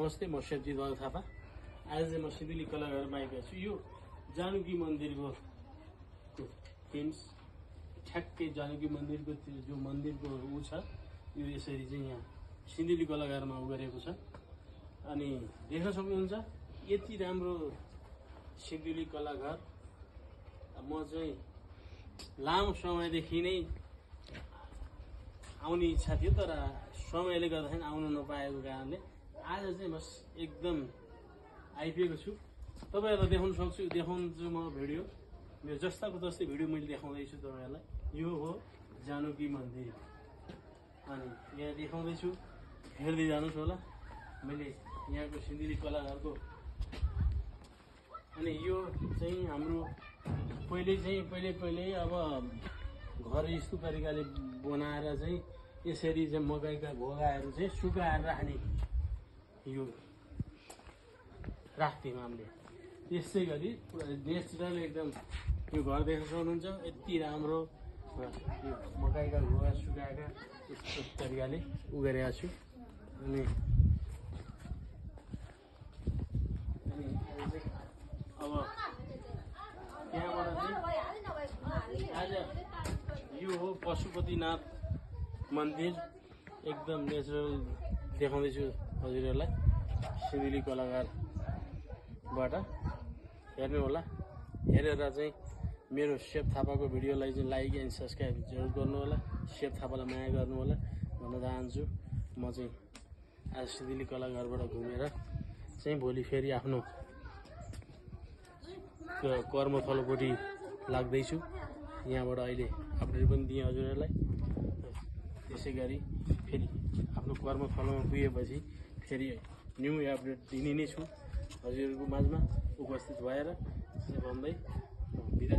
नमस्ते, म शेरजीत बाबु थापा। आज चाहिँ म सिन्धुली कलाघरमा आइपुगेको छु। यो जानकी मन्दिरको थीम्स ठ्याक्कै जानकी मन्दिरको त्यो जो मन्दिरको ऊ छ, यो यसरी चाहिँ यहाँ सिन्धुली कलाघरमा उ गरेको छ। अनि देख्न सक्नुहुन्छ यति राम्रो सिन्धुली कलाघर। म चाहिँ लामो समयदेखि नै आउने इच्छा थियो, तर समयले गर्दाखेरि आउनु नपाएको कारणले आज चाहिँ बस एकदम आइपुगेको छु। तपाईँहरूलाई देखाउँछु म भिडियो। मेरो जस्ताको जस्तै भिडियो मैले देखाउँदैछु तपाईँहरूलाई। यो हो जानकी मन्दिर। अनि यहाँ देखाउँदैछु, हेर्दै जानुहोस् होला। मैले यहाँको सिन्धुली कलाघरको, अनि यो चाहिँ हाम्रो पहिले अब घर यस्तो तरिकाले बनाएर चाहिँ यसरी चाहिँ मकैका घोगाहरू चाहिँ सुकाएर राख्ने यो राख्थ्यौँ हामीले। त्यसै गरी पुरा नेचुरल एकदम यो घर देख्न सक्नुहुन्छ, यति राम्रो यो मकैका घोगा सुकाएका यस्तो तरिकाले उ गरेको छु। अनि अब त्यहाँबाट चाहिँ आज यो हो पशुपतिनाथ मन्दिर। एकदम नेचुरल देखाउँदैछु हजुरहरूलाई सिन्धुली कलाघरबाट। हेर्नु होला, हेरेर चाहिँ मेरो शेप थापाको भिडियोलाई चाहिँ लाइक एन्ड सब्सक्राइब जरुर गर्नु होला। शेप थापालाई माया गर्नु होला भन्न चाहन्छु। म चाहिँ आज सिन्धुली कलाघरबाट घुमेर चाहिँ भोलि फेरि आफ्नो कर्मथलोपट्टि लाग्दैछु। यहाँबाट अहिले अपडेट पनि दिएँ हजुरहरूलाई। त्यसै गरी फेरि आफ्नो कर्मथलोमा पुगेपछि फेरि न्यू अपडेट दिने नै छु हजुरहरूको माझमा उपस्थित भएर भन्दै बिदा।